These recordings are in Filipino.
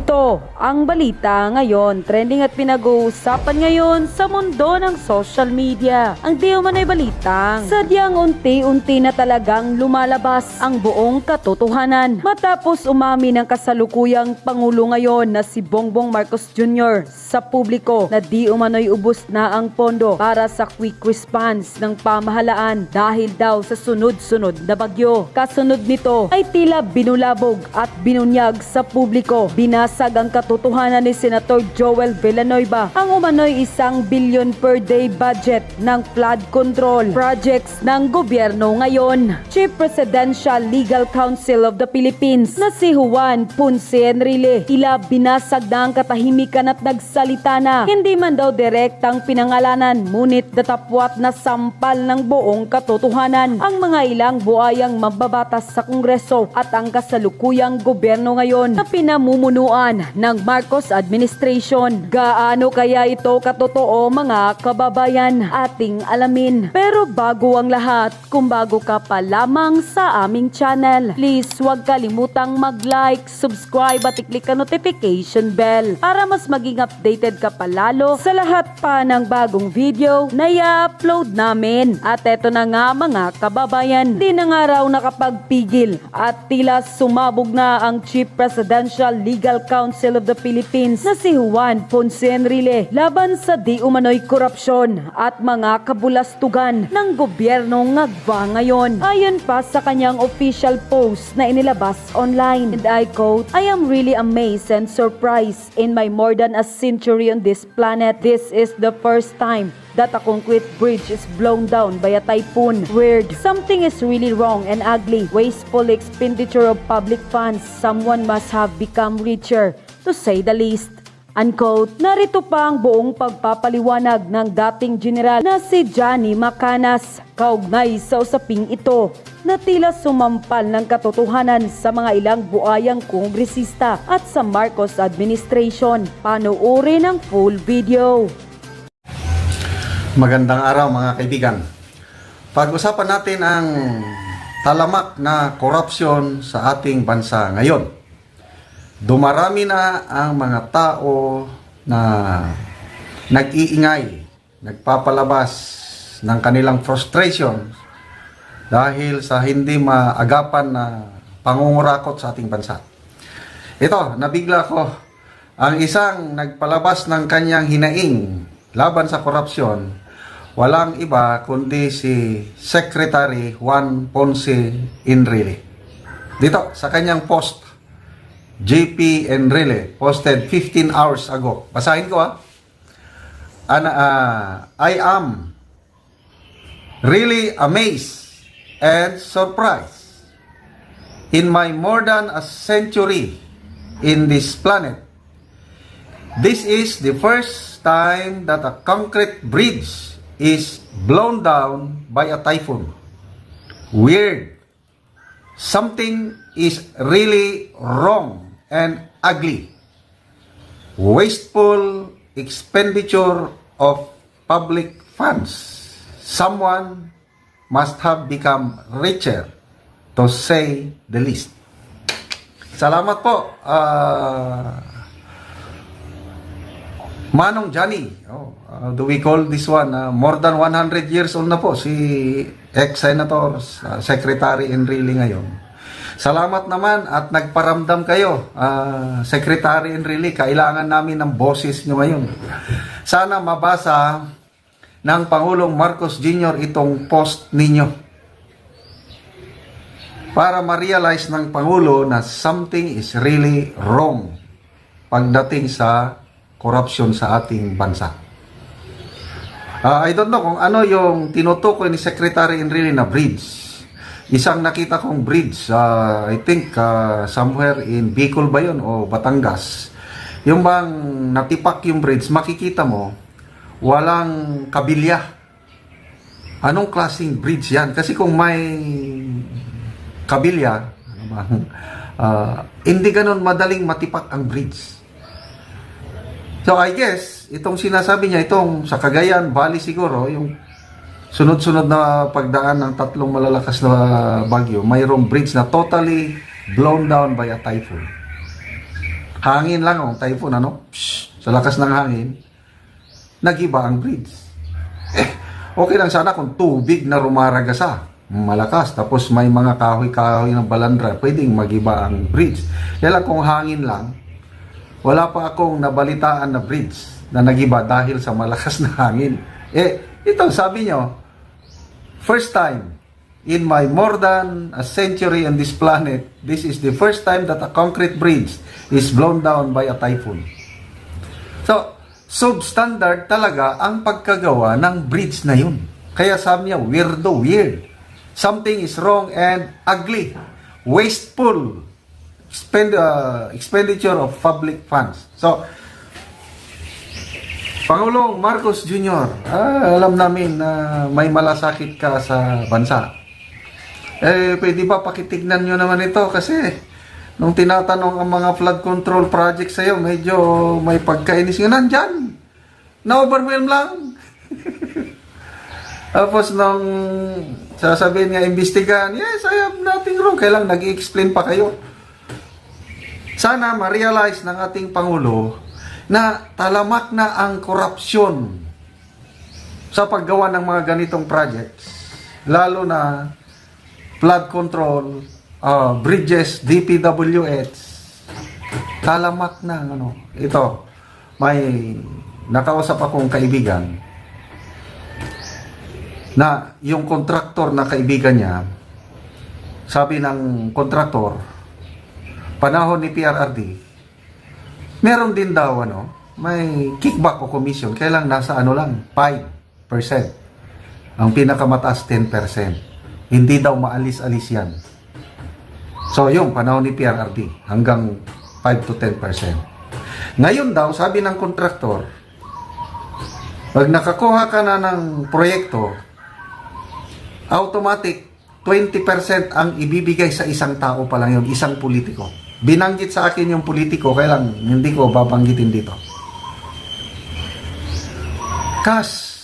Ito ang balita ngayon, trending at pinag-uusapan ngayon sa mundo ng social media. Ang di umano'y balitang sadyang unti-unti na talagang lumalabas ang buong katotohanan matapos umamin ng kasalukuyang Pangulo ngayon na si Bongbong Marcos Jr. sa publiko na di umano'y ubos na ang pondo para sa quick response ng pamahalaan dahil daw sa sunod-sunod na bagyo. Kasunod nito ay tila binulabog at binunyag sa publiko. Binasag ang katotohanan ni Senator Joel Villanueva ang umano'y 1 billion per day budget ng flood control projects ng gobyerno ngayon. Chief Presidential Legal Counsel of the Philippines na si Juan Ponce Enrile tila binasag na ang katahimikan at nagsalita na hindi man daw direktang pinangalanan ngunit datapwat na sampal ng buong katotohanan ang mga ilang buhayang mababatas sa Kongreso at ang kasalukuyang gobyerno ngayon na pinamumunuan ng Marcos administration. Gaano kaya ito katotoo mga kababayan? Ating alamin. Pero bago ang lahat, kung bago ka pa lamang sa aming channel, please huwag kalimutang mag-like, subscribe at i-click ang notification bell para mas maging updated ka palalo sa lahat pa ng bagong video na i-upload namin. At eto na nga mga kababayan, di na nga raw nakapagpigil at tila sumabog na ang Chief Presidential Legal Counsel of the Philippines na si Juan Ponce Enrile laban sa di umano'y korupsyon at mga kabulastugan ng gobyernong ngagba ngayon. Ayon pa sa kanyang official post na inilabas online, and I quote, "I am really amazed and surprised in my more than a century on this planet. This is the first time that a concrete bridge is blown down by a typhoon. Weird. Something is really wrong and ugly. Wasteful expenditure of public funds. Someone must have become richer, to say the least." Unquote. Narito pa ang buong pagpapaliwanag ng dating general na si Johnny Macanas kaugnay sa usaping ito na tila sumampal ng katotohanan sa mga ilang buayang kongresista at sa Marcos administration. Panoorin ang full video. Magandang araw mga kaibigan. Pag-usapan natin ang talamak na korupsyon sa ating bansa ngayon. Dumarami na ang mga tao na nag-iingay, nagpapalabas ng kanilang frustration dahil sa hindi maagapan na pangungurakot sa ating bansa. Ito, nabigla ko, ang isang nagpalabas ng kanyang hinaing laban sa korupsyon, walang iba kundi si Secretary Juan Ponce Enrile. Dito, sa kanyang post, JP Enrile, posted 15 hours ago. Basahin ko I am really amazed and surprised. In my more than a century in this planet, this is the first time that a concrete bridge is blown down by a typhoon. Weird. Something is really wrong and ugly. Wasteful expenditure of public funds. Someone must have become richer, to say the least. Salamat po, Manong Johnny. Do we call this one? More than 100 years old na po si ex-senator, Secretary Enrile ngayon. Salamat naman at nagparamdam kayo, Secretary Enrile. Kailangan namin ng boses nyo ngayon. Sana mabasa ng Pangulong Marcos Jr. itong post ninyo para ma-realize ng Pangulo na something is really wrong pagdating sa korupsyon sa ating bansa. I don't know kung ano yung tinutukoy ni Secretary Enrile na bridge. Isang nakita kong bridge, I think somewhere in Bicol ba yun o Batangas. Yung bang natipak yung bridge, makikita mo, walang kabilya. Anong klaseng bridge yan? Kasi kung may kabilya, hindi ganun madaling matipak ang bridge. So I guess, itong sinasabi niya, itong sa Cagayan Valley siguro, yung sunod-sunod na pagdaan ng 3 malalakas na bagyo, mayroong bridge na totally blown down by a typhoon. hangin lang, typhoon, psh, sa lakas ng hangin, nagiba ang bridge. Okay lang sana kung tubig na rumaragasa, malakas, tapos may mga kahoy-kahoy ng balandra, pwedeng magiba ang bridge. Kaya lang kung hangin lang, wala pa akong nabalitaan na bridge na nagiba dahil sa malakas na hangin. Ito, sabi nyo, first time in my more than a century on this planet, this is the first time that a concrete bridge is blown down by a typhoon. So, substandard talaga ang pagkagawa ng bridge na yun. Kaya sabi niya, weird. Something is wrong and ugly. Wasteful expenditure of public funds. So, Pangulong Marcos Jr., alam namin na may malasakit ka sa bansa. Pwede ba pakitignan nyo naman ito? Kasi, nung tinatanong ang mga flood control project sa'yo, medyo may pagkainis nga nandyan. Na-overwhelm lang. Tapos nung sasabihin nga, imbestigahan, yes, I have nothing wrong. Kailang nag-i-explain pa kayo. Sana ma-realize ng ating Pangulo na talamak na ang korupsyon sa paggawa ng mga ganitong projects. Lalo na flood control, bridges, DPWH. Talamak na. Ito, may nakausap akong kaibigan na yung kontraktor na kaibigan niya, sabi ng kontraktor, panahon ni PRRD, meron din daw may kickback o commission, kailang nasa lang 5%. Ang pinakamataas 10%. Hindi daw maalis-alis yan. So yung panahon ni PRRD hanggang 5 to 10%. Ngayon daw, sabi ng kontraktor, pag nakakuha ka na ng proyekto, automatic 20% ang ibibigay sa isang tao pa lang yun, isang politiko. Binanggit sa akin yung politiko, kaya lang hindi ko babanggitin dito. Cash.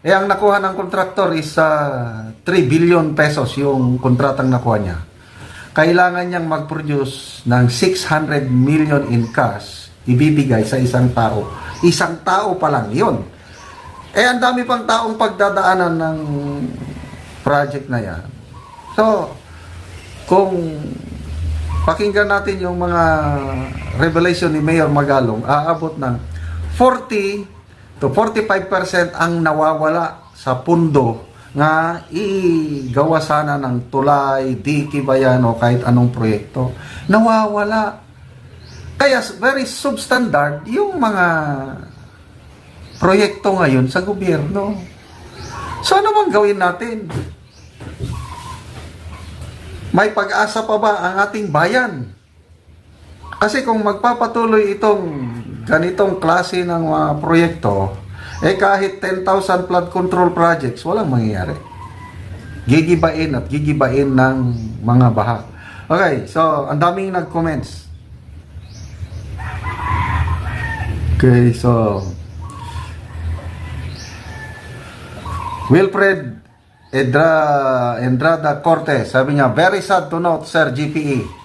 Ang nakuha ng kontraktor is 3 billion pesos yung kontratang nakuha niya. Kailangan niyang mag-produce ng 600 million in cash, ibibigay sa isang tao. Isang tao pa lang yun. Ang dami pang taong pagdadaanan ng project na yan. So, kung pakinggan natin yung mga revelation ni Mayor Magalong, aabot ng 40 to 45% ang nawawala sa pundo nga igawa sana ng tulay, diki ba yan o kahit anong proyekto. Nawawala. Kaya very substandard yung mga proyekto ngayon sa gobyerno. So ano bang gawin natin? May pag-asa pa ba ang ating bayan? Kasi kung magpapatuloy itong ganitong klase ng mga proyekto, kahit 10,000 flood control projects, walang mangyayari. Gigibain at gigibain ng mga baha. Okay, so ang daming nag-comments. Okay, so Wilfred Endrada Cortez, sabi niya, very sad to note, Sir GPE.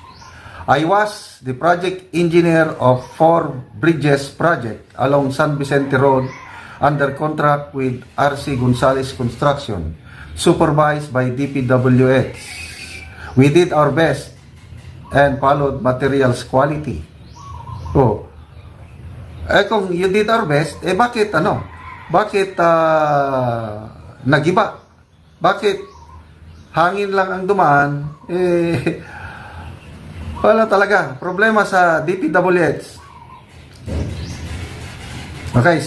I was the project engineer of 4 bridges project along San Vicente Road under contract with RC Gonzalez Construction, supervised by DPWH. We did our best and followed materials quality. Oh, kung you did our best, bakit nagiba? Bakit hangin lang ang dumaan? Wala talaga. Problema sa DPWH. Okay,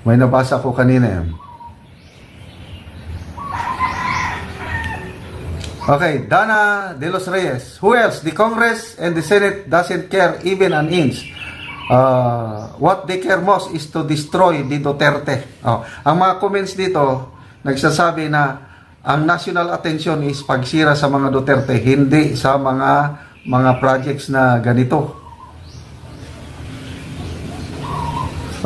may nabasa ko kanina yan. Okay, Dana De Los Reyes. Who else? The Congress and the Senate doesn't care even an inch. What they care most is to destroy the Duterte. Ang mga comments dito, nagsasabi na ang national attention is pagsira sa mga Duterte, hindi sa mga projects na ganito.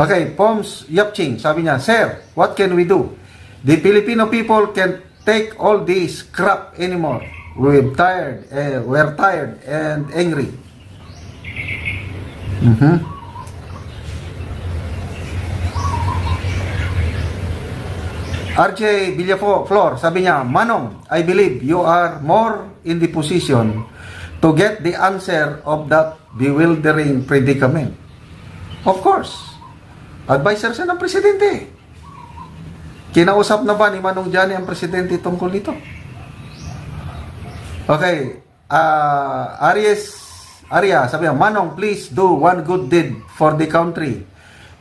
Okay, Poms Yapching, sabi niya, Sir, what can we do? The Filipino people can't take all this crap anymore. We're tired and angry. RJ Villaflor, sabi niya, Manong, I believe you are more in the position to get the answer of that bewildering predicament. Of course, advisor siya ng presidente. Kinausap na ba ni Manong Johnny ang presidente tungkol dito? Okay, Arya, sabi niya, Manong, please do one good deed for the country.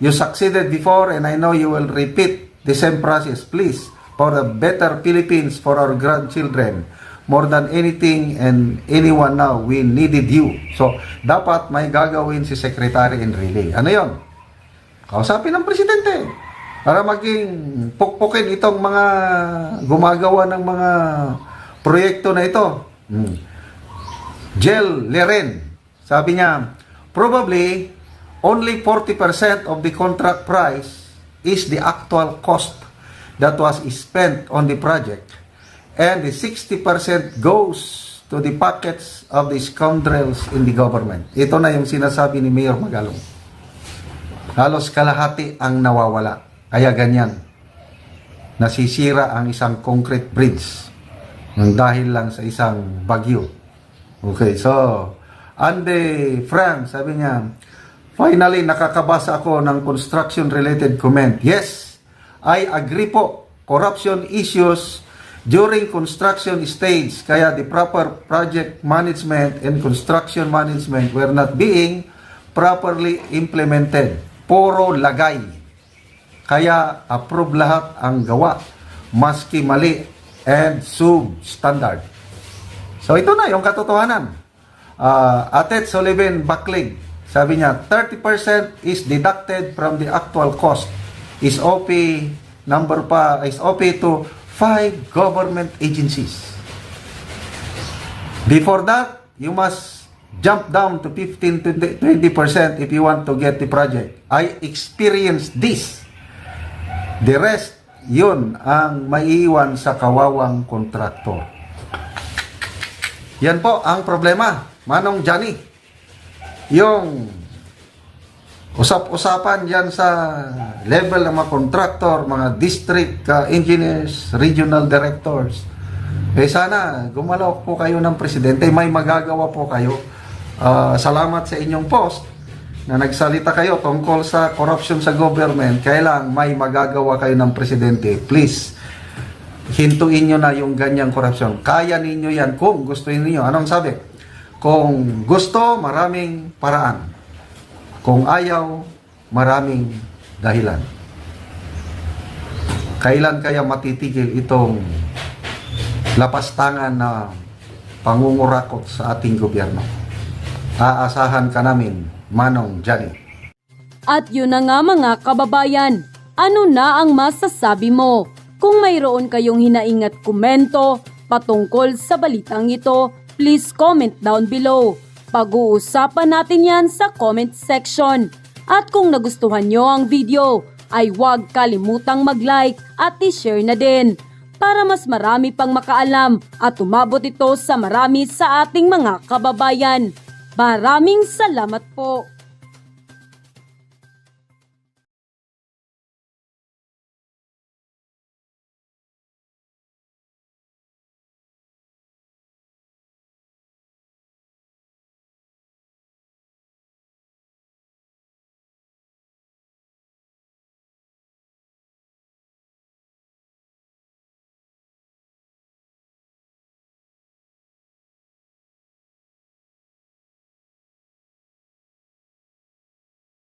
You succeeded before and I know you will repeat the same process. Please, for a better Philippines for our grandchildren. More than anything and anyone now, we needed you. So, dapat may gagawin si Secretary Enrile. Ano yon? Kausapin ng presidente para maging pukpukin itong mga gumagawa ng mga proyekto na ito. Jel Leren, sabi niya, probably only 40% of the contract price is the actual cost that was spent on the project, and the 60% goes to the pockets of the scoundrels in the government. Ito na yung sinasabi ni Mayor Magalong. Halos kalahati ang nawawala. Kaya ganyan. Nasisira ang isang concrete bridge ng dahil lang sa isang bagyo. Okay, so Andy Frank, sabi niya, finally, nakakabasa ako ng construction-related comment. Yes, I agree po. Corruption issues during construction stage. Kaya the proper project management and construction management were not being properly implemented. Puro lagay. Kaya approve lahat ang gawa. Maski mali and substandard. So ito na yung katotohanan. Atet Sullivan Baklig, sabi niya, 30% is deducted from the actual cost. Is OP to 5 government agencies. Before that, you must jump down to 15 to 20% if you want to get the project. I experienced this. The rest, yun ang maiiwan sa kawawang kontraktor. Yan po ang problema, Manong Johnny. Yung usap-usapan yan sa level ng mga contractor, mga district engineers, regional directors. Sana gumalaw po kayo ng presidente, may magagawa po kayo. Salamat sa inyong post na nagsalita kayo tungkol sa corruption sa government. Kailang may magagawa kayo ng presidente. Please, hintuin nyo na yung ganyang corruption. Kaya ninyo yan kung gusto niyo. Anong sabi? Kung gusto, maraming paraan. Kung ayaw, maraming dahilan. Kailan kaya matitigil itong lapastangan na pangungurakot sa ating gobyerno? Aasahan ka namin, Manong Johnny. At yun na nga mga kababayan, ano na ang masasabi mo? Kung mayroon kayong hinaing at komento patungkol sa balitang ito, please comment down below. Pag-uusapan natin yan sa comment section. At kung nagustuhan nyo ang video, ay huwag kalimutang mag-like at i-share na din para mas marami pang makaalam at umabot ito sa marami sa ating mga kababayan. Maraming salamat po!